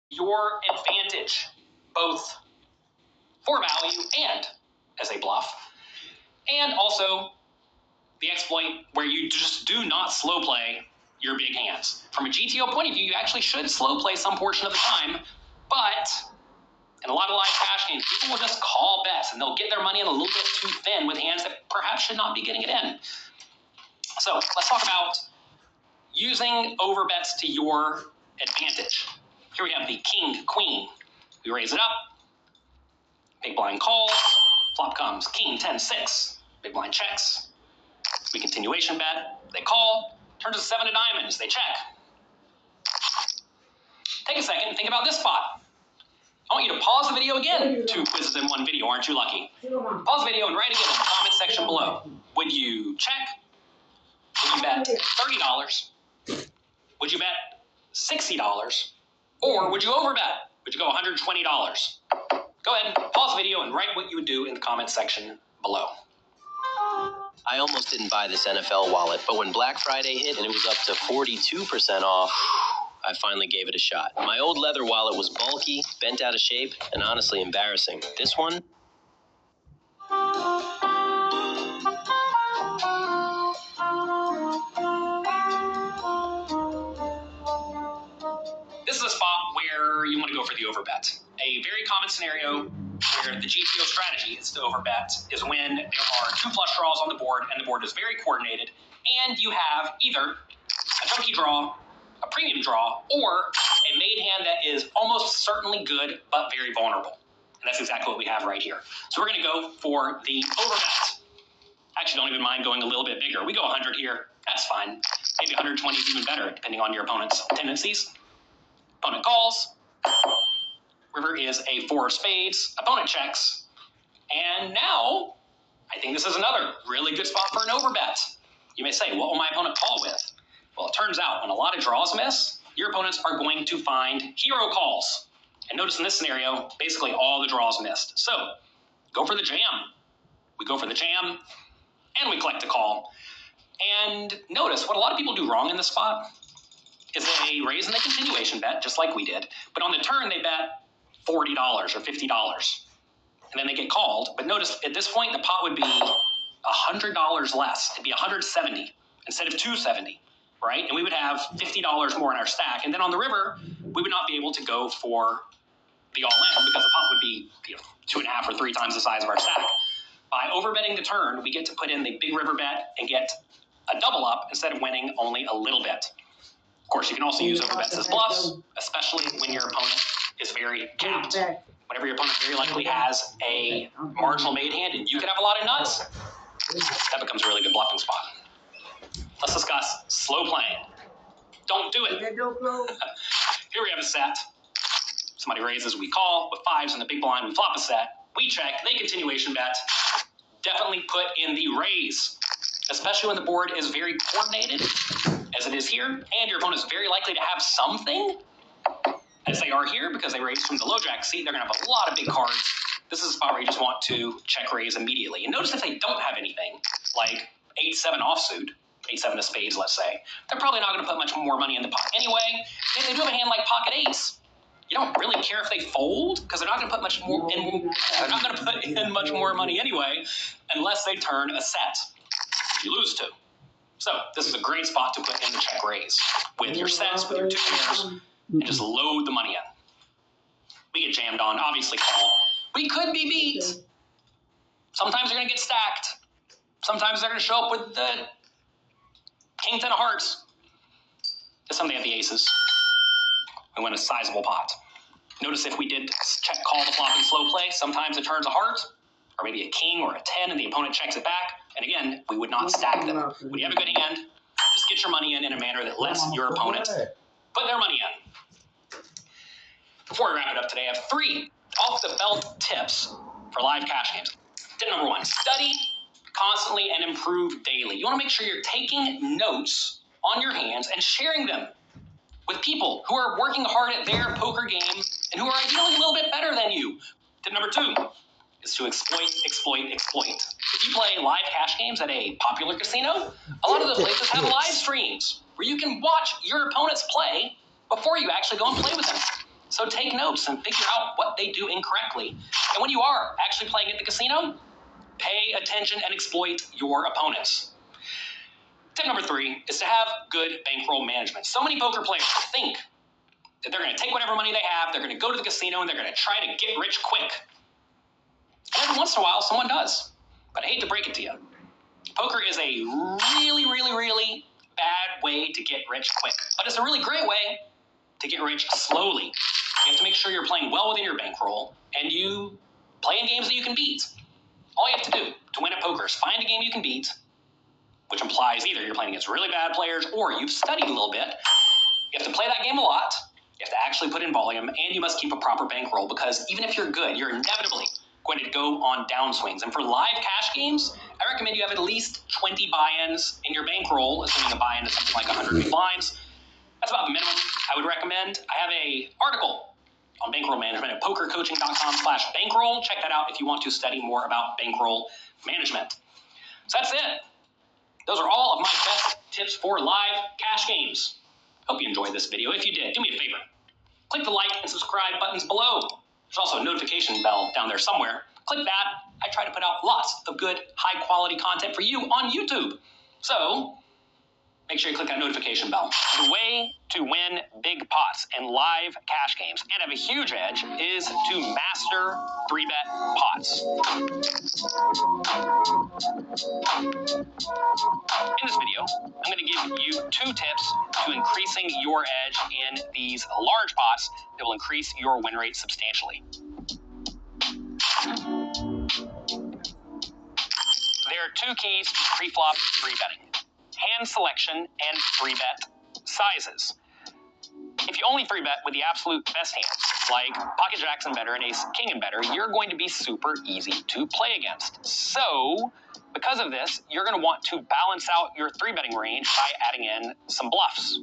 your advantage, both for value and as a bluff. And also the exploit where you just do not slow play your big hands. From a GTO point of view, you actually should slow play some portion of the time, but in a lot of live cash games, people will just call bets and they'll get their money in a little bit too thin with hands that perhaps should not be getting it in. So let's talk about using overbets to your advantage. Here we have the king, queen. We raise it up. Big blind calls. Flop comes king, 10, 6. Big blind checks. We continuation bet. They call. Turns to 7 of diamonds. They check. Take a second and think about this spot. I want you to pause the video again. 2 quizzes in 1 video. Aren't you lucky? Pause the video and write again in the comment section below. Would you check? Would you bet $30? Would you bet $60? Or would you overbet? Would you go $120? Go ahead, pause the video and write what you would do in the comment section below. I almost didn't buy this NFL wallet, but when Black Friday hit and it was up to 42% off, I finally gave it a shot. My old leather wallet was bulky, bent out of shape, and honestly embarrassing. This one? This is a spot where you want to go for the overbet. A very common scenario where the GTO strategy is to overbet is when there are 2 flush draws on the board and the board is very coordinated and you have either a chunky draw, a premium draw, or a made hand that is almost certainly good but very vulnerable. And that's exactly what we have right here. So we're going to go for the overbet. Actually, don't even mind going a little bit bigger. We go 100 here. That's fine. Maybe 120 is even better, depending on your opponent's tendencies. Opponent calls. River is a 4 of spades. Opponent checks. And now, I think this is another really good spot for an overbet. You may say, what will my opponent call with? Well, it turns out when a lot of draws miss, your opponents are going to find hero calls. And notice in this scenario, basically all the draws missed. So, go for the jam. We go for the jam, and we collect the call. And notice what a lot of people do wrong in this spot is they raise in the continuation bet, just like we did. But on the turn, they bet $40 or $50. And then they get called. But notice, at this point, the pot would be $100 less. It'd be $170 instead of $270, right? And we would have $50 more in our stack. And then on the river, we would not be able to go for the all-in because the pot would be 2.5 or 3 times the size of our stack. By overbetting the turn, we get to put in the big river bet and get a double up instead of winning only a little bit. Of course, you can also use overbets as bluffs, especially when your opponent is very capped. Whenever your opponent very likely has a marginal made hand and you can have a lot of nuts, that becomes a really good bluffing spot. Let's discuss slow playing. Don't do it. Here we have a set. Somebody raises, we call. With 5s in the big blind, we flop a set. We check, they continuation bet. Definitely put in the raise, especially when the board is very coordinated, as it is here, and your opponent is very likely to have something, as they are here, because they raise from the low jack seat. They're going to have a lot of big cards. This is a spot where you just want to check raise immediately. And notice if they don't have anything, like 8-7 offsuit, 8-7 of spades, let's say, they're probably not going to put much more money in the pot anyway. If they do have a hand like pocket ace, you don't really care if they fold, because they're not going to put much more in. They're not going to put in much more money anyway, unless they turn a set, which you lose to. So this is a great spot to put in the check raise with your sets, with your 2 pairs, and just load the money in. We get jammed on, obviously call. We could be beat. Sometimes they're going to get stacked. Sometimes they're going to show up with the king 10 of hearts. This time they have the aces. We win a sizable pot. Notice if we did check call the flop and slow play, sometimes it turns a heart, or maybe a king or a 10, and the opponent checks it back. And again, we would not stack them. When you have a good hand, just get your money in a manner that lets your opponent put their money in. Before we wrap it up today, I have 3 off-the-belt tips for live cash games. Tip number 1, study constantly and improve daily. You want to make sure you're taking notes on your hands and sharing them with people who are working hard at their poker game and who are ideally a little bit better than you. Tip number 2 is to exploit. If you play live cash games at a popular casino, a lot of those places have live streams where you can watch your opponents play before you actually go and play with them. So take notes and figure out what they do incorrectly. And when you are actually playing at the casino, pay attention and exploit your opponents. Tip number 3 is to have good bankroll management. So many poker players think that they're going to take whatever money they have, they're going to go to the casino, and they're going to try to get rich quick. And every once in a while, someone does. But I hate to break it to you. Poker is a really bad way to get rich quick. But it's a really great way to get rich slowly. You have to make sure you're playing well within your bankroll, and you play in games that you can beat. All you have to do to win at poker is find a game you can beat, which implies either you're playing against really bad players or you've studied a little bit. You have to play that game a lot. You have to actually put in volume, and you must keep a proper bankroll, because even if you're good, you're inevitably going to go on downswings. And for live cash games, I recommend you have at least 20 buy-ins in your bankroll, assuming a buy-in is something like 100 blinds. That's about the minimum I would recommend. I have an article on bankroll management at pokercoaching.com/bankroll. Check that out if you want to study more about bankroll management. So that's it. Those are all of my best tips for live cash games. Hope you enjoyed this video. If you did, do me a favor. Click the like and subscribe buttons below. There's also a notification bell down there somewhere. Click that. I try to put out lots of good, high-quality content for you on YouTube. So make sure you click that notification bell. The way to win big pots in live cash games and have a huge edge is to master 3-bet pots. In this video, I'm going to give you 2 tips to increasing your edge in these large pots that will increase your win rate substantially. There are 2 keys to pre-flop 3-betting: hand selection and 3-bet sizes. If you only 3-bet with the absolute best hands, like pocket jacks and better and ace king and better, you're going to be super easy to play against. So, because of this, you're going to want to balance out your 3-betting range by adding in some bluffs.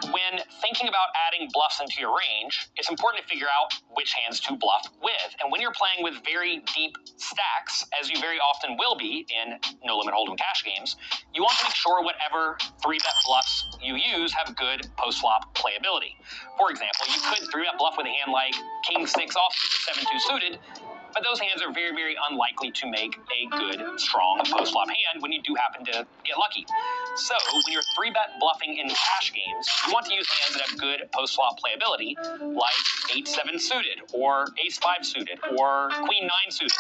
When thinking about adding bluffs into your range, it's important to figure out which hands to bluff with. And when you're playing with very deep stacks, as you very often will be in no-limit hold'em cash games, you want to make sure whatever 3-bet bluffs you use have good post-flop playability. For example, you could 3-bet bluff with a hand like king 6 offsuit, 7-2 suited, but those hands are very unlikely to make a good, strong post-flop hand when you do happen to get lucky. So, when you're 3-bet bluffing in cash games, you want to use hands that have good post-flop playability, like 8-7 suited, or ace-5 suited, or queen-9 suited.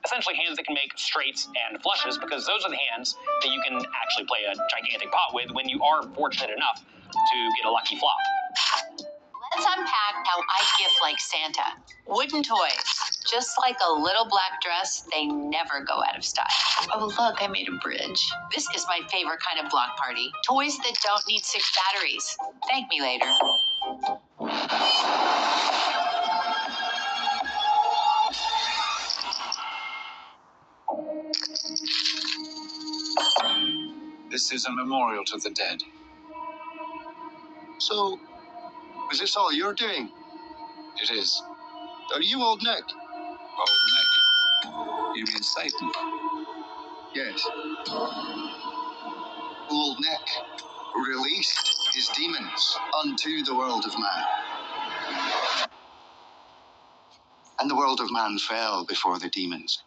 Essentially hands that can make straights and flushes, because those are the hands that you can actually play a gigantic pot with when you are fortunate enough to get a lucky flop. Let's unpack how I gift like Santa. Wooden toys. Just like a little black dress, they never go out of style. Oh, look, I made a bridge. This is my favorite kind of block party. Toys that don't need 6 batteries. Thank me later. This is a memorial to the dead. So, is this all you're doing? It is. Are you Old Nick? Old Nick. You mean Satan? Yes. Old Nick released his demons unto the world of man. And the world of man fell before the demons.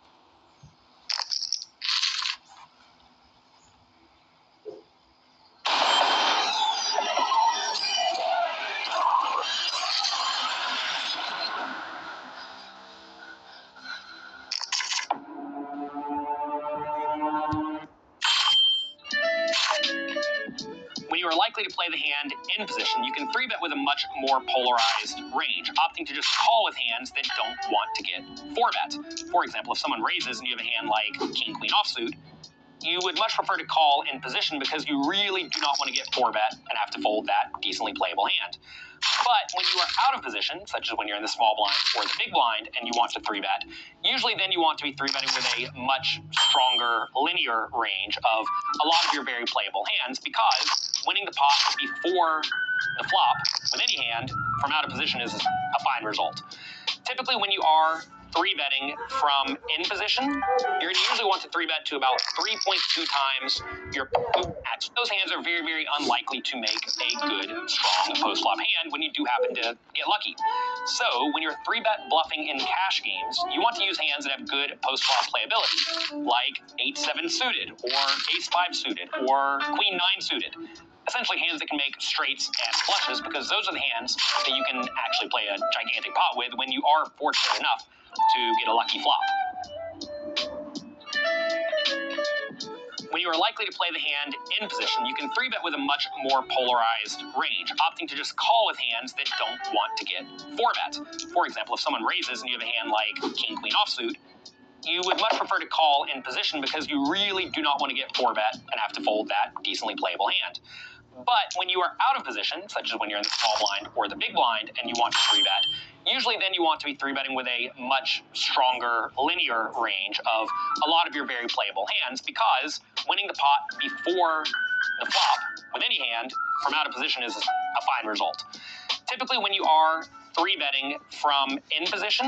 When you are likely to play the hand in position, you can 3-bet with a much more polarized range, opting to just call with hands that don't want to get 4-bet. For example, if someone raises and you have a hand like king-queen offsuit, you would much prefer to call in position because you really do not want to get 4-bet and have to fold that decently playable hand. But when you are out of position, such as when you're in the small blind or the big blind and you want to 3-bet, usually then you want to be 3-betting with a much stronger linear range of a lot of your very playable hands, because winning the pot before the flop with any hand from out of position is a fine result. Typically when you are three betting from in position, you're going to usually want to three bet to about 3.2 times your match. Those hands are very, very unlikely to make a good, strong post-flop hand when you do happen to get lucky. So when you're three bet bluffing in cash games, you want to use hands that have good post-flop playability, like 8-7 suited, or ace-5 suited, or queen-9 suited. Essentially hands that can make straights and flushes, because those are the hands that you can actually play a gigantic pot with when you are fortunate enough to get a lucky flop. When you are likely to play the hand in position, you can three bet with a much more polarized range, opting to just call with hands that don't want to get four bet. For example, if someone raises and you have a hand like king queen offsuit, you would much prefer to call in position because you really do not want to get four bet and have to fold that decently playable hand. But when you are out of position, such as when you're in the small blind or the big blind and you want to three bet, usually then you want to be three betting with a much stronger linear range of a lot of your very playable hands, because winning the pot before the flop with any hand from out of position is a fine result. Typically, when you are three betting from in position,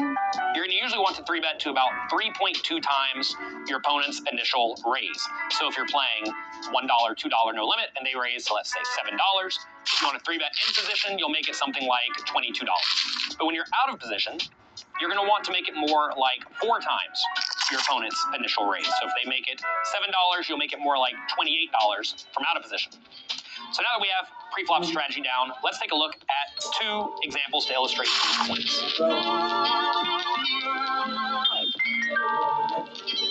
you're going to usually want to three bet to about 3.2 times your opponent's initial raise. So if you're playing $1, $2 no limit, and they raise to, let's say, $7, if you want to three bet in position, you'll make it something like $22. But when you're out of position, you're going to want to make it more like 4 times your opponent's initial raise. So if they make it $7, you'll make it more like $28 from out of position. So now that we have pre-flop strategy down, let's take a look at 2 examples to illustrate these points.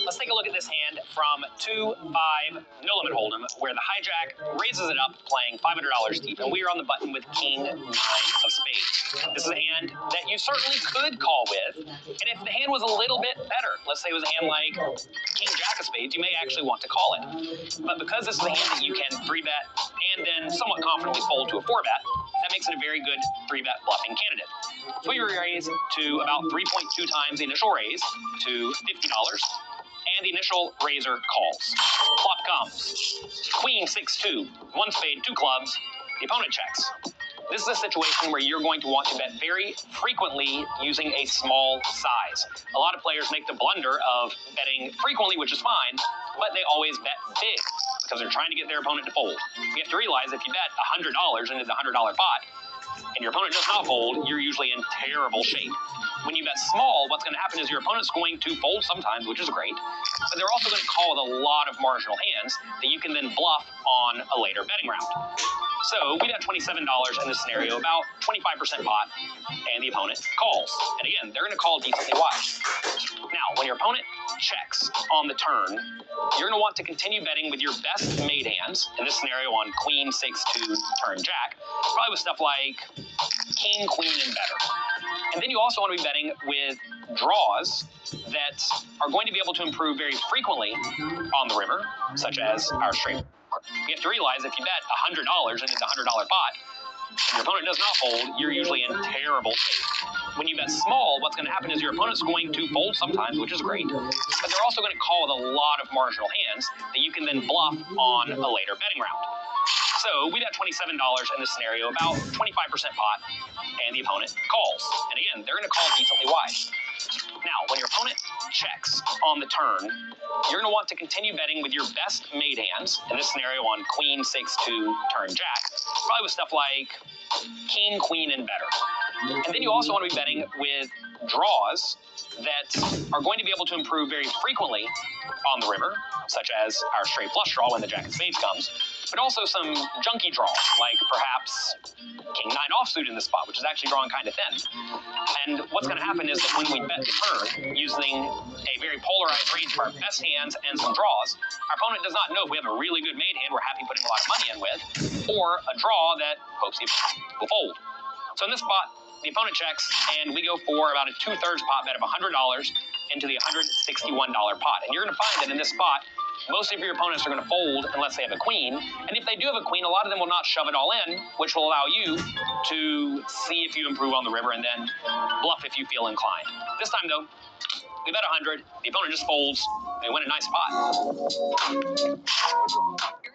Let's take a look at this hand from 2-5 no limit hold'em, where the hijack raises it up playing $500 deep, and we are on the button with king 9 of spades. This is a hand that you certainly could call with, and if the hand was a little bit better, let's say it was a hand like king jack of spades, you may actually want to call it. But because this is a hand that you can 3-bet and then somewhat confidently fold to a 4-bet, that makes it a very good 3-bet bluffing candidate. So we raise to about 3.2 times the initial raise to $50. And the initial raiser calls. Flop comes. Queen 6-2, 1 spade, 2 clubs. The opponent checks. This is a situation where you're going to want to bet very frequently using a small size. A lot of players make the blunder of betting frequently, which is fine, but they always bet big because they're trying to get their opponent to fold. You have to realize if you bet $100 into the $100 pot, and your opponent does not fold, you're usually in terrible shape. When you bet small, what's going to happen is your opponent's going to fold sometimes, which is great, but they're also going to call with a lot of marginal hands that you can then bluff on a later betting round. So we bet $27 in this scenario, about 25% pot, and the opponent calls. And again, they're going to call decently wide. Now, when your opponent checks on the turn, you're going to want to continue betting with your best made hands, in this scenario on queen 6-2 turn jack, probably with stuff like king, queen, and better. And then you also want to be betting with draws that are going to be able to improve very frequently on the river, such as our straight. You have to realize if you bet $100 into the $100 pot, and your opponent does not fold, you're usually in terrible shape. When you bet small, what's going to happen is your opponent's going to fold sometimes, which is great, but they're also going to call with a lot of marginal hands that you can then bluff on a later betting round. So we bet $27 in this scenario, about 25% pot, and the opponent calls. And again, they're going to call decently wide. Now, when your opponent checks on the turn, you're going to want to continue betting with your best made hands, in this scenario on queen 6-2 turn jack, probably with stuff like king, queen, and better. And then you also want to be betting with draws that are going to be able to improve very frequently on the river, such as our straight flush draw when the jack of spades comes, but also some junky draws, like perhaps king 9 offsuit in this spot, which is actually drawing kind of thin. And what's going to happen is that when we bet the turn, using a very polarized range of our best hands and some draws, our opponent does not know if we have a really good made hand we're happy putting a lot of money in with, or a draw that hopes he will fold. So in this spot, the opponent checks, and we go for about a 2/3 pot bet of $100 into the $161 pot. And you're going to find that in this spot, most of your opponents are going to fold unless they have a queen. And if they do have a queen, a lot of them will not shove it all in, which will allow you to see if you improve on the river and then bluff if you feel inclined. This time, though, we bet 100. The opponent just folds. They win a nice pot.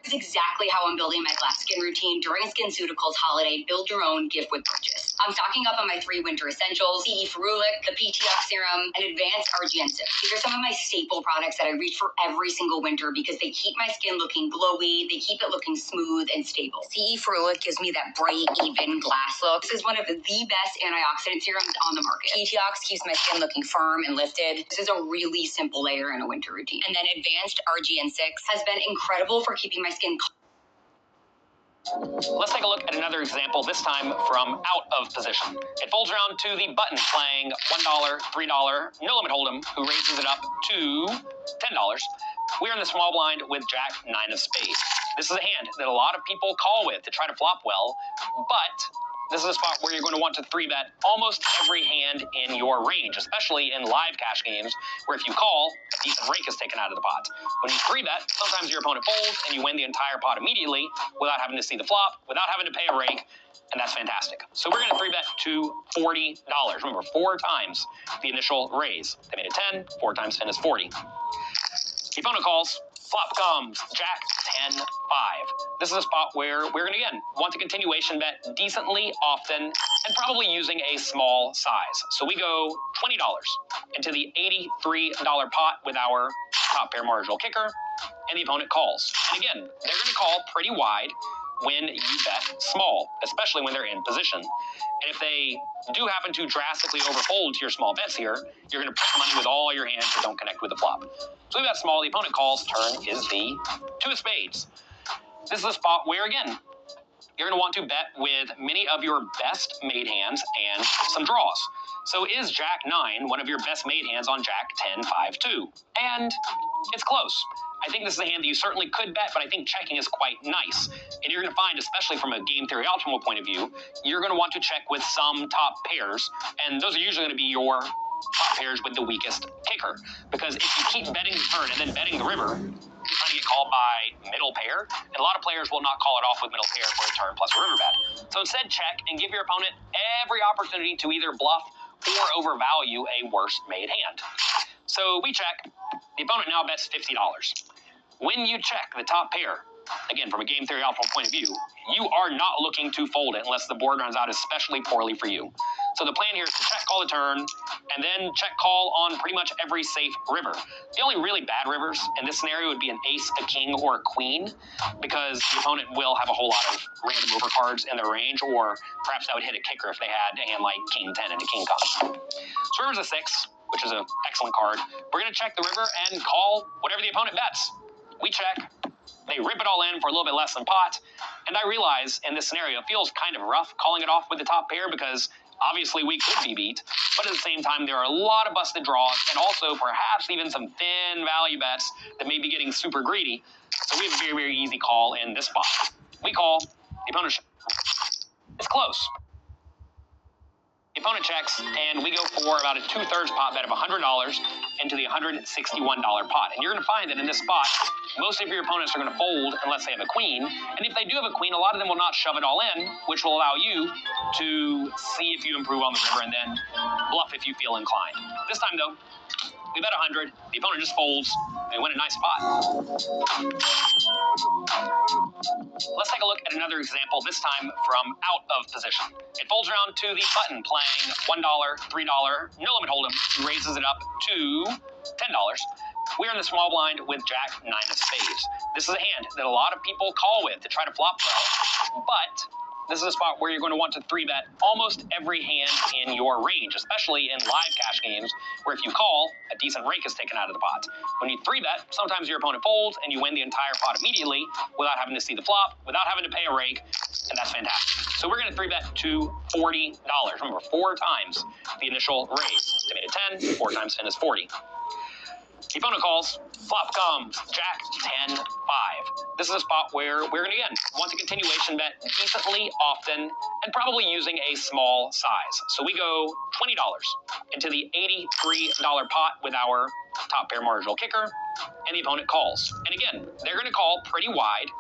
Here's exactly how I'm building my glass skin routine during SkinCeuticals holiday build your own gift with purchase. I'm stocking up on my 3 winter essentials: CE Ferulic, the pt3 serum, and advanced RGN6. These are some of my staple products that I reach for every single winter because they keep my skin looking glowy, they keep it looking smooth and stable. CE Ferulic gives me that bright, even glass look. This is one of the best antioxidant serums on the market. pt3 keeps my skin looking firm and lifted. This is a really simple layer in a winter routine. And then advanced RGN6 has been incredible for keeping my skin. Let's take a look at another example, this time from out of position. It folds around to the button playing $1, $3, no limit hold'em, who raises it up to $10. We're in the small blind with Jack 9 of spades. This is a hand that a lot of people call with to try to flop well, but this is a spot where you're going to want to 3-bet almost every hand in your range, especially in live cash games, where if you call, a decent rake is taken out of the pot. When you 3-bet, sometimes your opponent folds and you win the entire pot immediately without having to see the flop, without having to pay a rake, and that's fantastic. So we're going to 3-bet to $40. Remember, 4 times the initial raise. They made it 10, 4 times 10 is 40. The opponent calls, flop comes, Jack 10, 5. This is a spot where we're going to, again, want to continuation bet decently often and probably using a small size. So we go $20 into the $83 pot with our top pair marginal kicker, and the opponent calls. And again, they're going to call pretty wide when you bet small, especially when they're in position. And if they do happen to drastically overfold to your small bets here, you're going to put money with all your hands that don't connect with the flop. So we bet small, the opponent calls, turn is the 2 of spades. This is a spot where, again, you're going to want to bet with many of your best made hands and some draws. So is Jack 9 one of your best made hands on Jack 10, 5, 2? And it's close. I think this is a hand that you certainly could bet, but I think checking is quite nice. And you're going to find, especially from a game theory optimal point of view, you're going to want to check with some top pairs, and those are usually going to be your top pairs with the weakest kicker. Because if you keep betting the turn and then betting the river, you're trying to get called by middle pair, and a lot of players will not call it off with middle pair for a turn plus a river bet. So instead, check and give your opponent every opportunity to either bluff or overvalue a worse made hand. So we check. The opponent now bets $50. When you check the top pair, again, from a game theory optimal point of view, you are not looking to fold it unless the board runs out especially poorly for you. So the plan here is to check call the turn, and then check call on pretty much every safe river. The only really bad rivers in this scenario would be an ace, a king, or a queen, because the opponent will have a whole lot of random overcards in their range, or perhaps that would hit a kicker if they had a hand like king 10 and a king comes. So river's a 6, which is an excellent card. We're going to check the river and call whatever the opponent bets. We check. They rip it all in for a little bit less than pot. And I realize in this scenario, it feels kind of rough calling it off with the top pair because obviously we could be beat. But at the same time, there are a lot of busted draws and also perhaps even some thin value bets that may be getting super greedy. So we have a very, very easy call in this spot. We call. The opponent. It's close. The opponent checks, and we go for about a 2/3 pot bet of $100 into the $161 pot. And you're going to find that in this spot, most of your opponents are going to fold unless they have a queen. And if they do have a queen, a lot of them will not shove it all in, which will allow you to see if you improve on the river and then bluff if you feel inclined. This time, though, we bet 100. The opponent just folds. They win a nice spot. Let's take a look at another example, this time from out of position. It folds around to the button playing $1, $3, no limit hold'em, who raises it up to $10. We're in the small blind with Jack 9 of spades. This is a hand that a lot of people call with to try to flop well, but this is a spot where you're going to want to 3-bet almost every hand in your range, especially in live cash games, where if you call, a decent rake is taken out of the pot. When you 3-bet, sometimes your opponent folds and you win the entire pot immediately without having to see the flop, without having to pay a rake, and that's fantastic. So we're going to 3-bet to $40. Remember, 4 times the initial raise. They made it 10, 4 times 10 is 40. The opponent calls, flop comes, Jack 10, 5. This is a spot where we're going to, again, want to continuation bet decently often and probably using a small size. So we go $20 into the $83 pot with our top pair marginal kicker, and the opponent calls. And again, they're going to call pretty wide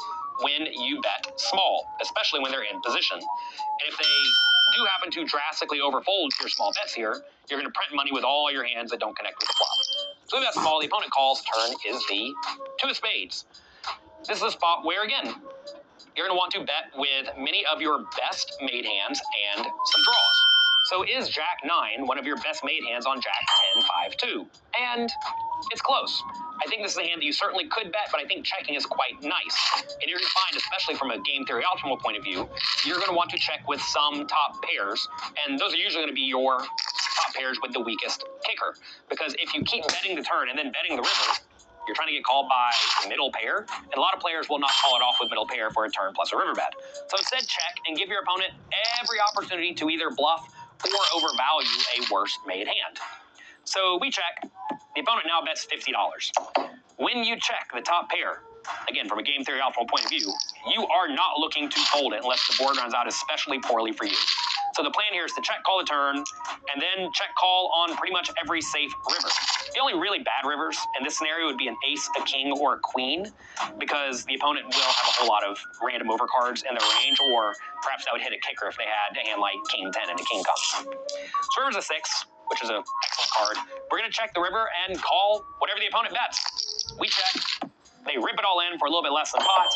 when you bet small, especially when they're in position. And if they do happen to drastically overfold your small bets here, you're going to print money with all your hands that don't connect with the flop. So we bet small, the opponent calls, turn is the 2 of spades. This is a spot where, again, you're going to want to bet with many of your best made hands and some draws. So is Jack 9 one of your best made hands on Jack 10, 5, 2? And it's close. I think this is a hand that you certainly could bet, but I think checking is quite nice. And you're going to find, especially from a game theory optimal point of view, you're going to want to check with some top pairs, and those are usually going to be your top pairs with the weakest kicker. Because if you keep betting the turn and then betting the river, you're trying to get called by middle pair, and a lot of players will not call it off with middle pair for a turn plus a river bet. So instead, check and give your opponent every opportunity to either bluff or overvalue a worse made hand. So we check. The opponent now bets $50. When you check the top pair, again, from a game theory optimal point of view, you are not looking to fold it unless the board runs out especially poorly for you. So the plan here is to check call the turn, and then check call on pretty much every safe river. The only really bad rivers in this scenario would be an ace, a king, or a queen, because the opponent will have a whole lot of random overcards in their range, or perhaps that would hit a kicker if they had a hand like king 10 and a king comes. So river's a 6, which is an excellent card. We're going to check the river and call whatever the opponent bets. We check. They rip it all in for a little bit less than pot.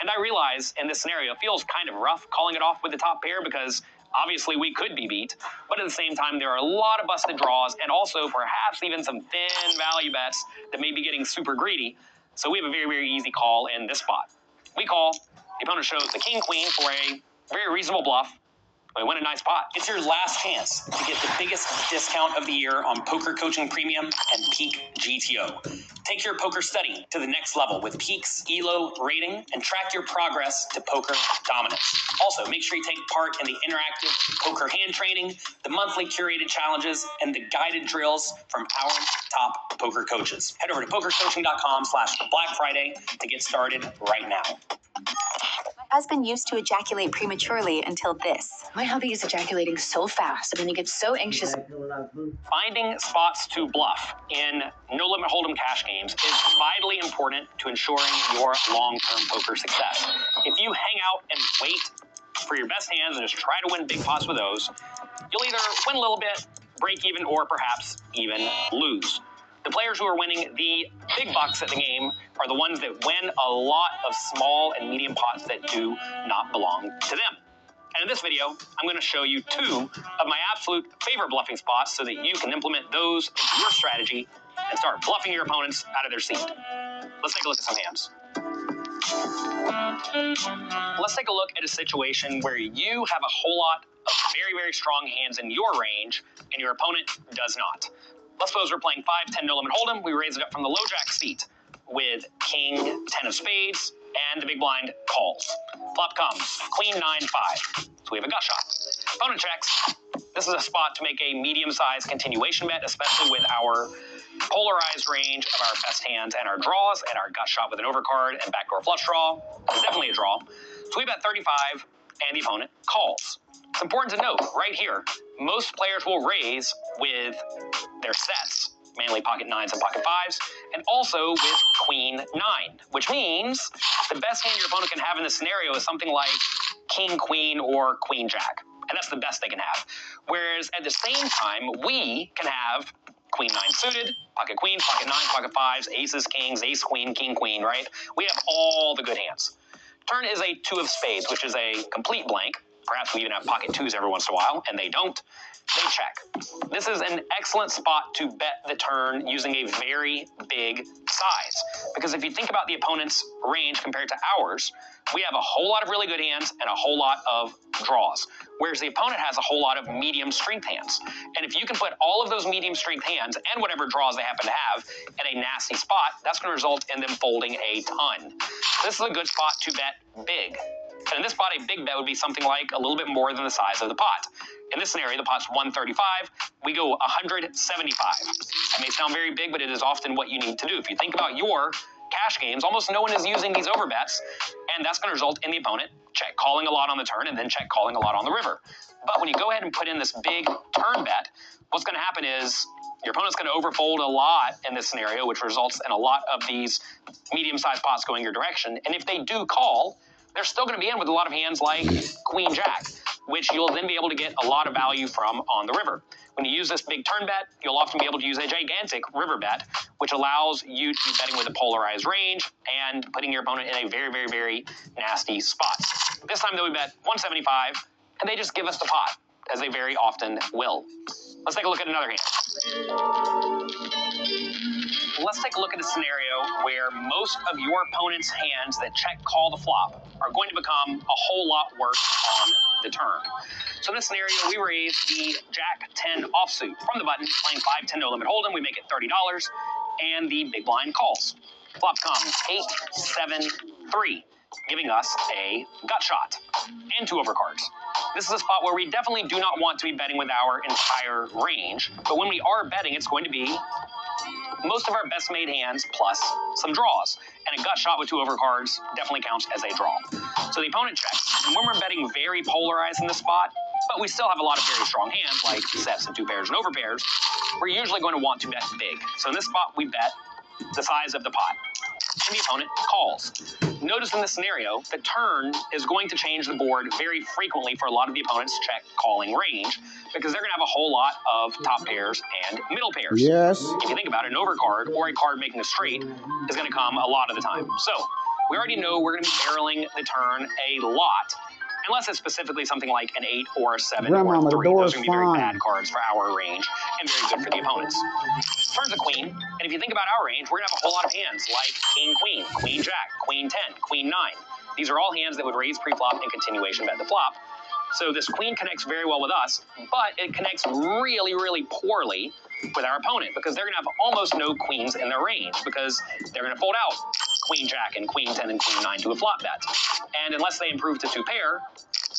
And I realize in this scenario, it feels kind of rough calling it off with the top pair because obviously we could be beat. But at the same time, there are a lot of busted draws and also perhaps even some thin value bets that may be getting super greedy. So we have a very, very easy call in this spot. We call. The opponent shows the king, queen for a very reasonable bluff. We win a nice pot. It's your last chance to get the biggest discount of the year on Poker Coaching Premium and Peak GTO. Take your poker study to the next level with Peak's ELO rating and track your progress to poker dominance. Also, make sure you take part in the interactive poker hand training, the monthly curated challenges, and the guided drills from our top poker coaches. Head over to pokercoaching.com/Black Friday to get started right now. My husband used to ejaculate prematurely until this. My hubby is ejaculating so fast, and then he gets so anxious. Finding spots to bluff in no-limit hold'em cash games is vitally important to ensuring your long-term poker success. If you hang out and wait for your best hands and just try to win big pots with those, you'll either win a little bit, break even, or perhaps even lose. The players who are winning the big bucks at the game are the ones that win a lot of small and medium pots that do not belong to them. And in this video, I'm going to show you 2 of my absolute favorite bluffing spots so that you can implement those into your strategy and start bluffing your opponents out of their seat. Let's take a look at some hands. Let's take a look at a situation where you have a whole lot of very, very strong hands in your range and your opponent does not. Let's suppose we're playing 5-10 no limit hold'em. We raise it up from the low jack seat with king 10 of spades and the big blind calls. Flop comes queen 9-5. So we have a gut shot. Opponent checks. This is a spot to make a medium-sized continuation bet, especially with our polarized range of our best hands and our draws and our gut shot with an overcard and backdoor flush draw. It's definitely a draw. So we bet 35 and the opponent calls. It's important to note right here, most players will raise with their sets, mainly pocket 9s and pocket 5s, and also with queen 9, which means the best hand your opponent can have in this scenario is something like king queen or queen jack, and that's the best they can have. Whereas at the same time, we can have queen 9 suited, pocket queens, pocket 9s, pocket 5s, aces, kings, ace queen, king queen, right? We have all the good hands. Turn is a 2 of spades, which is a complete blank. Perhaps we even have pocket 2s every once in a while, and they don't. They check. This is an excellent spot to bet the turn using a very big size. Because if you think about the opponent's range compared to ours, we have a whole lot of really good hands and a whole lot of draws. Whereas the opponent has a whole lot of medium strength hands. And if you can put all of those medium strength hands and whatever draws they happen to have in a nasty spot, that's going to result in them folding a ton. This is a good spot to bet big. And in this spot, a big bet would be something like a little bit more than the size of the pot. In this scenario, the pot's 135. We go 175. That may sound very big, but it is often what you need to do. If you think about your cash games, almost no one is using these overbets, and that's going to result in the opponent check calling a lot on the turn and then check calling a lot on the river. But when you go ahead and put in this big turn bet, what's going to happen is your opponent's going to overfold a lot in this scenario, which results in a lot of these medium-sized pots going your direction. And if they do call, they're still going to be in with a lot of hands like queen jack, which you'll then be able to get a lot of value from on the river. When you use this big turn bet, you'll often be able to use a gigantic river bet, which allows you to be betting with a polarized range and putting your opponent in a very, very, very nasty spot. This time, though, we bet 175, and they just give us the pot, as they very often will. Let's take a look at another hand. Let's take a look at a scenario where most of your opponent's hands that check call the flop are going to become a whole lot worse on the turn. So in this scenario, we raise the Jack 10 offsuit from the button, playing 5-10 no limit hold'em. We make it $30, and the big blind calls. Flop comes 8-7-3, giving us a gut shot and 2 overcards. This is a spot where we definitely do not want to be betting with our entire range, but when we are betting, it's going to be most of our best made hands plus some draws. And a gut shot with 2 overcards definitely counts as a draw. So the opponent checks, and when we're betting very polarized in this spot, but we still have a lot of very strong hands like sets and 2 pairs and overpairs, we're usually going to want to bet big. So in this spot, we bet the size of the pot, and the opponent calls. Notice in this scenario, the turn is going to change the board very frequently for a lot of the opponent's check calling range, because they're going to have a whole lot of top pairs and middle pairs. Yes. If you think about it, an overcard or a card making a straight is going to come a lot of the time. So we already know we're going to be barreling the turn a lot, unless it's specifically something like an 8 or a 7 or a 3. Those are going to be very bad cards for our range and very good for the opponents. Turn's a queen, and if you think about our range, we're going to have a whole lot of hands like king, queen, queen, jack, queen 10, queen 9. These are all hands that would raise pre-flop and continuation bet the flop. So this queen connects very well with us, but it connects really, really poorly with our opponent, because they're going to have almost no queens in their range, because they're going to fold out queen jack and queen 10 and queen 9 to a flop bet. And unless they improve to 2 pair,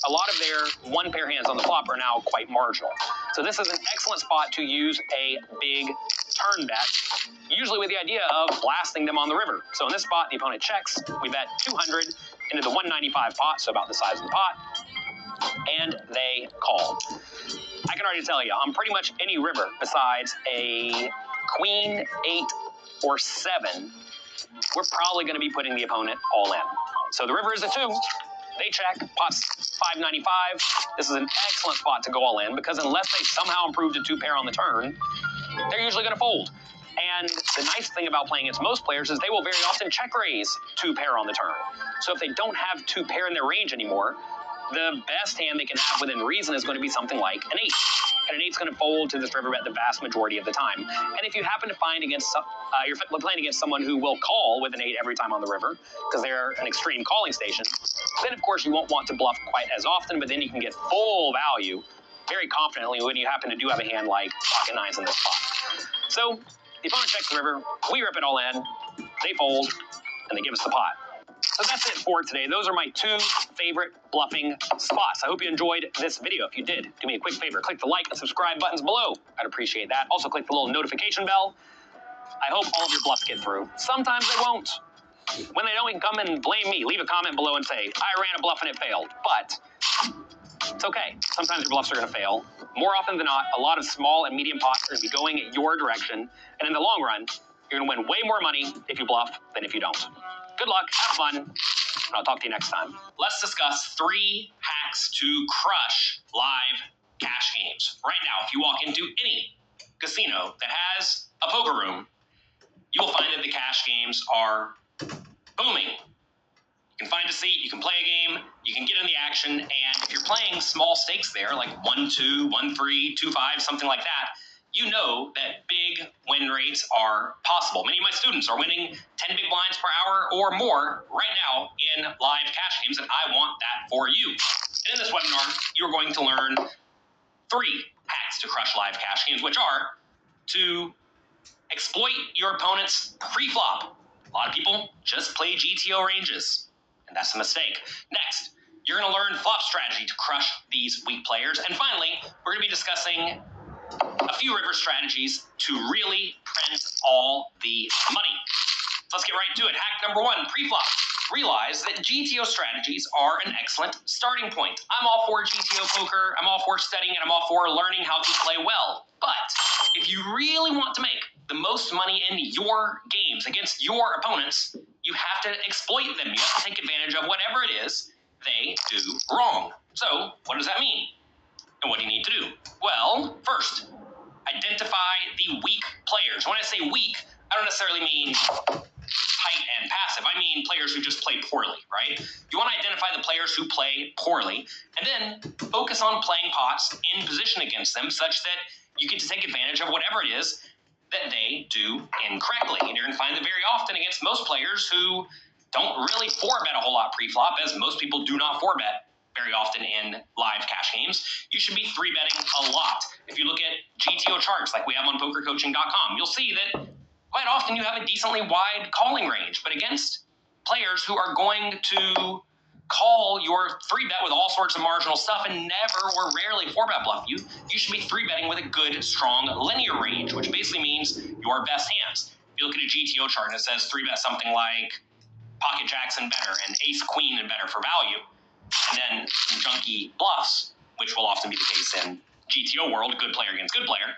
a lot of their 1 pair hands on the flop are now quite marginal. So this is an excellent spot to use a big turn bet, usually with the idea of blasting them on the river. So in this spot, the opponent checks, we bet 200 into the 195 pot, so about the size of the pot, and they call. I can already tell you, on pretty much any river besides a queen, 8, or 7, we're probably going to be putting the opponent all in. So the river is a 2. They check, pot's 595. This is an excellent spot to go all in, because unless they somehow improve to 2 pair on the turn, they're usually going to fold. And the nice thing about playing against most players is they will very often check raise 2 pair on the turn. So if they don't have 2 pair in their range anymore, the best hand they can have within reason is going to be something like an 8. And an 8's going to fold to this river bet the vast majority of the time. And if you happen to find against you're playing against someone who will call with an 8 every time on the river, because they're an extreme calling station, then of course you won't want to bluff quite as often, but then you can get full value very confidently when you happen to do have a hand like pocket 9s in this spot. So the opponent checks the river, we rip it all in, they fold, and they give us the pot. So that's it for today. Those are my 2 favorite bluffing spots. I hope you enjoyed this video. If you did, do me a quick favor. Click the like and subscribe buttons below. I'd appreciate that. Also, click the little notification bell. I hope all of your bluffs get through. Sometimes they won't. When they don't, you can come and blame me. Leave a comment below and say, I ran a bluff and it failed. But it's okay. Sometimes your bluffs are going to fail. More often than not, a lot of small and medium pots are going to be going your direction. And in the long run, you're going to win way more money if you bluff than if you don't. Good luck, have fun, and I'll talk to you next time. Let's discuss 3 hacks to crush live cash games. Right now, if you walk into any casino that has a poker room, you will find that the cash games are booming. You can find a seat, you can play a game, you can get in the action, and if you're playing small stakes there, like 1-2, 1-3, 2-5, something like that, you know that big win rates are possible. Many of my students are winning 10 big blinds per hour or more right now in live cash games, and I want that for you. And in this webinar, you're going to learn 3 hacks to crush live cash games, which are to exploit your opponent's pre-flop. A lot of people just play GTO ranges, and that's a mistake. Next, you're going to learn flop strategy to crush these weak players. And finally, we're going to be discussing a few river strategies to really print all the money. So let's get right to it. Hack number 1, pre-flop. Realize that GTO strategies are an excellent starting point. I'm all for GTO poker, I'm all for studying, and I'm all for learning how to play well. But if you really want to make the most money in your games against your opponents, you have to exploit them. You have to take advantage of whatever it is they do wrong. So what does that mean? And what do you need to do? Well, first, identify the weak players. When I say weak, I don't necessarily mean tight and passive. I mean players who just play poorly, right? You want to identify the players who play poorly and then focus on playing pots in position against them such that you get to take advantage of whatever it is that they do incorrectly. And you're going to find that very often against most players who don't really 4-bet a whole lot pre-flop, as most people do not 4-bet very often in live cash games, you should be 3-betting a lot. If you look at GTO charts like we have on pokercoaching.com, you'll see that quite often you have a decently wide calling range, but against players who are going to call your 3-bet with all sorts of marginal stuff and never or rarely 4-bet bluff you, you should be 3-betting with a good, strong linear range, which basically means your best hands. If you look at a GTO chart and it says 3-bet something like pocket jacks and better and ace queen and better for value, and then some junky bluffs, which will often be the case in GTO world, good player against good player,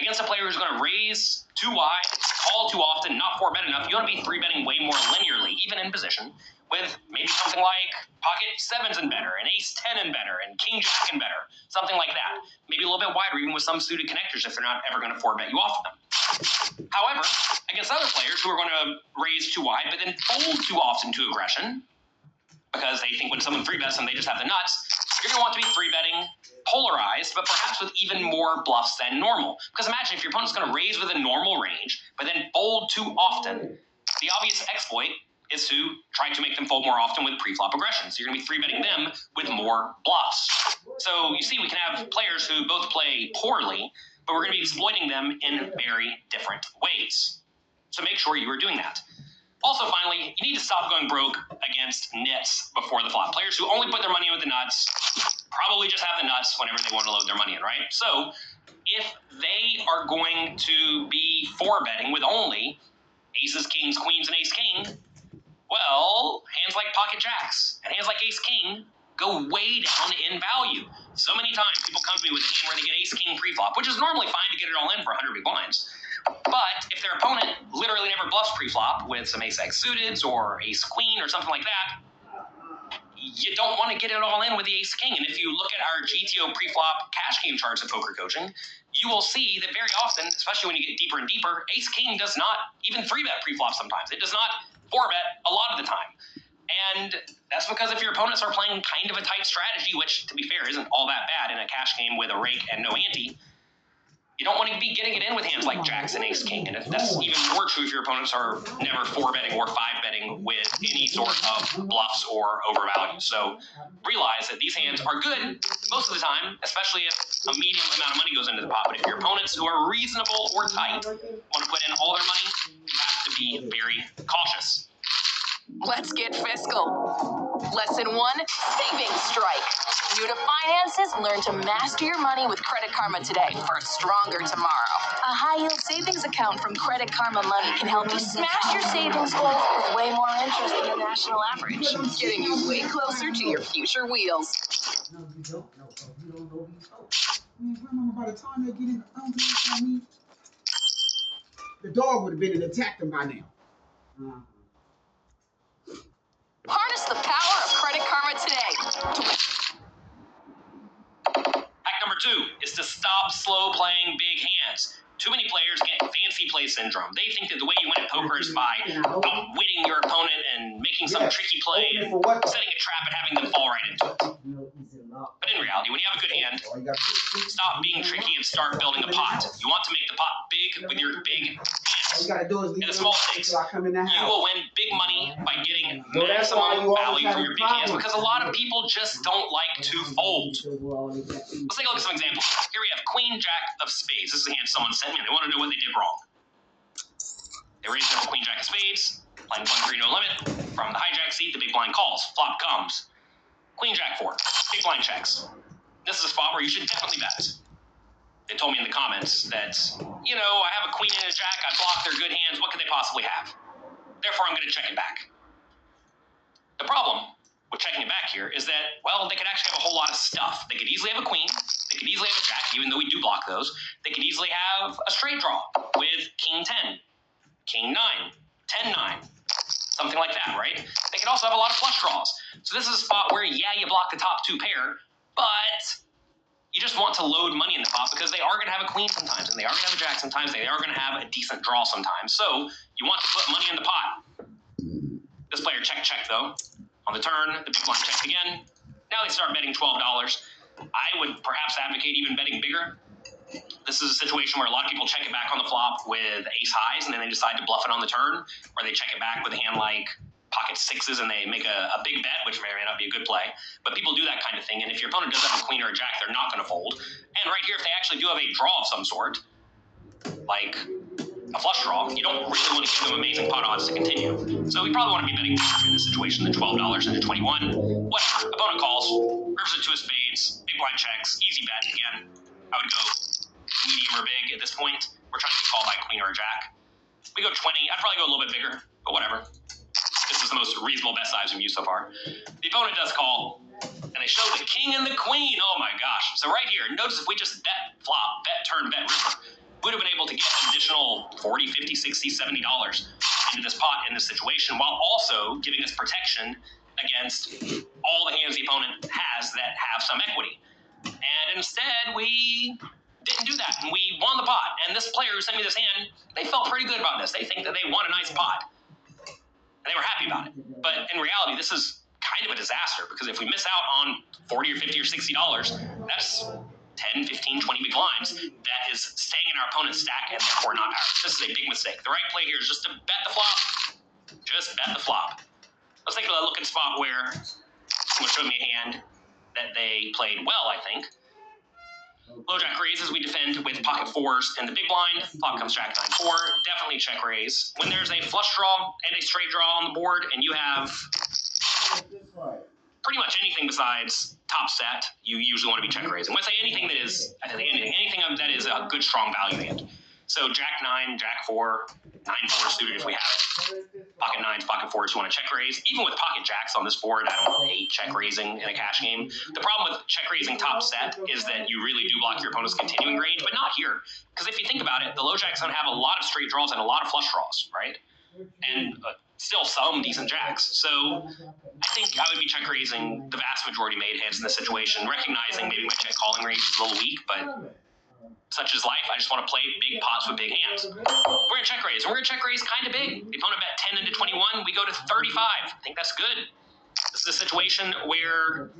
against a player who's going to raise too wide, call too often, not 4-bet enough, you want to be 3-betting way more linearly, even in position, with maybe something like pocket 7s and better, and ace 10 and better, and king jack and better, something like that. Maybe a little bit wider, even with some suited connectors if they're not ever going to 4-bet you off of them. However, against other players who are going to raise too wide, but then fold too often to aggression, because they think when someone 3-bets them, they just have the nuts, you're going to want to be 3-betting polarized, but perhaps with even more bluffs than normal. Because imagine if your opponent's going to raise with a normal range, but then fold too often, the obvious exploit is to try to make them fold more often with pre-flop aggression. So you're going to be 3-betting them with more bluffs. So you see, we can have players who both play poorly, but we're going to be exploiting them in very different ways. So make sure you are doing that. Also, finally, you need to stop going broke against nits before the flop. Players who only put their money in with the nuts probably just have the nuts whenever they want to load their money in, right? So if they are going to be 4-betting with only aces, kings, queens, and ace king, well, hands like pocket jacks and hands like ace king go way down in value. So many times people come to me with a hand where they get ace king pre-flop, which is normally fine to get it all in for 100 big blinds. But if their opponent literally never bluffs pre-flop with some ace-x suiteds or ace queen or something like that, you don't want to get it all in with the ace king. And if you look at our GTO pre-flop cash game charts at Poker Coaching, you will see that very often, especially when you get deeper and deeper, ace king does not even 3-bet pre-flop sometimes. It does not 4-bet a lot of the time. And that's because if your opponents are playing kind of a tight strategy, which, to be fair, isn't all that bad in a cash game with a rake and no ante, you don't want to be getting it in with hands like jacks and ace king. And that's even more true if your opponents are never 4-betting or 5-betting with any sort of bluffs or overvalue. So realize that these hands are good most of the time, especially if a medium amount of money goes into the pot. But if your opponents who are reasonable or tight want to put in all their money, you have to be very cautious. Let's get fiscal. Lesson 1, savings strike. New to finances, learn to master your money with Credit Karma today for a stronger tomorrow. A high-yield savings account from Credit Karma Money can help you smash your savings goals with way more interest than the national average, getting you way closer to your future wheels. No, you don't know. You don't know these folks. Man, grandmama, by the time they get in, I mean, the dog would have been and attacked them by now. Harness the power of Credit Karma today. Hack number 2 is to stop slow playing big hands. Too many players get fancy play syndrome. They think that the way you win at poker is by outwitting your opponent and making some tricky play and setting a trap and having them fall right into it. But in reality, when you have a good hand, stop being tricky and start building a pot. You want to make the pot big with your big hands. And the small stakes, you will win big money by getting maximum value for your big hands because a lot of people just don't like to fold. Let's take a look at some examples. Here we have Queen Jack of Spades. This is a hand someone sent me, and they want to know what they did wrong. They raised up a Queen Jack of Spades, blind 1-3 no limit. From the hijack seat, the big blind calls. Flop comes. Queen Jack 4, big blind checks. This is a spot where you should definitely bet. They told me in the comments that, you know, I have a queen and a jack, I block their good hands, what could they possibly have? Therefore, I'm going to check it back. The problem with checking it back here is that, well, they could actually have a whole lot of stuff. They could easily have a queen, they could easily have a jack, even though we do block those. They could easily have a straight draw with king 10, king 9, 10 9. Something like that, right? They can also have a lot of flush draws. So this is a spot where, yeah, you block the top 2 pair, but you just want to load money in the pot because they are going to have a queen sometimes, and they are going to have a jack sometimes, they are going to have a decent draw sometimes. So you want to put money in the pot. This player check though. On the turn, the big blind checks again. Now they start betting $12. I would perhaps advocate even betting bigger. This is a situation where a lot of people check it back on the flop with ace highs, and then they decide to bluff it on the turn, or they check it back with a hand like pocket sixes and they make a big bet, which may or may not be a good play. But people do that kind of thing, and if your opponent does have a queen or a jack, they're not going to fold. And right here, if they actually do have a draw of some sort, like a flush draw, you don't really want to give them amazing pot odds to continue. So we probably want to be betting bigger in this situation than $12 into 21. Whatever. Opponent calls, rivers it to a spades, big blind checks, easy bet again. I would go medium or big at this point. We're trying to get called by a queen or a jack. We go 20. I'd probably go a little bit bigger, but whatever. This is the most reasonable bet size we've used so far. The opponent does call, and they show the king and the queen. Oh my gosh. So right here, notice if we just bet flop, bet turn, bet river, we would have been able to get an additional $40, $50, $60, $70 into this pot in this situation, while also giving us protection against all the hands the opponent has that have some equity. And instead, we didn't do that, and we won the pot. And this player who sent me this hand, they felt pretty good about this. They think that they won a nice pot, and they were happy about it. But in reality, this is kind of a disaster, because if we miss out on $40 or $50 or $60, that's 10, 15, 20 big blinds that is staying in our opponent's stack and therefore not ours. This is a big mistake. The right play here is just to bet the flop. Just bet the flop. Let's take a look at a spot where someone showed me a hand that they played well, I think. Low jack raises, we defend with pocket fours and the big blind. Flop comes jack 9-4. Definitely check raise. When there's a flush draw and a straight draw on the board, and you have pretty much anything besides top set, you usually want to be check raising. When I say anything that is, I think anything that is a good strong value hand. So jack 9, jack 4, 9-4 suited if we have it. Pocket 9s, pocket 4s, you want to check raise. Even with pocket jacks on this board, I don't hate check raising in a cash game. The problem with check raising top set is that you really do block your opponent's continuing range, but not here. Because if you think about it, the low jack's going to have a lot of straight draws and a lot of flush draws, right? And still some decent jacks. So I think I would be check raising the vast majority made hands in this situation, recognizing maybe my check calling range is a little weak, but such is life. I just want to play big pots with big hands. We're going to check raise. We're going to check raise kind of big. The opponent bet 10 into 21. We go to 35. I think that's good. This is a situation where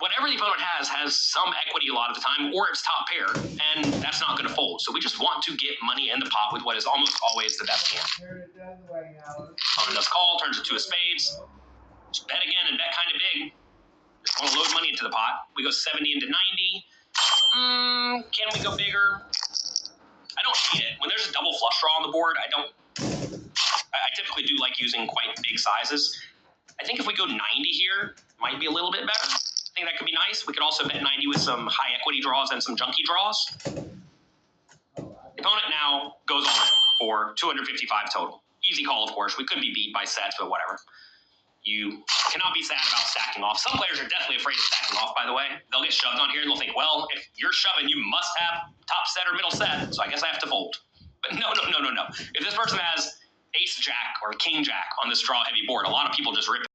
whatever the opponent has some equity a lot of the time, or it's top pair, and that's not going to fold. So we just want to get money in the pot with what is almost always the best hand. Opponent does call, turns it to a spades. Just bet again and bet kind of big. Just want to load money into the pot. We go 70 into 90. Can we go bigger? I don't hate it. When there's a double flush draw on the board, I typically do like using quite big sizes. I think if we go 90 here, might be a little bit better. I think that could be nice. We could also bet 90 with some high equity draws and some junky draws. The opponent now goes all in for 255 total. Easy call, of course. We could be beat by sets, but whatever. You cannot be sad about stacking off. Some players are definitely afraid of stacking off, by the way. They'll get shoved on here and they'll think, well, if you're shoving, you must have top set or middle set, so I guess I have to fold. But no. If this person has ace jack or king jack on this draw heavy board, a lot of people just rip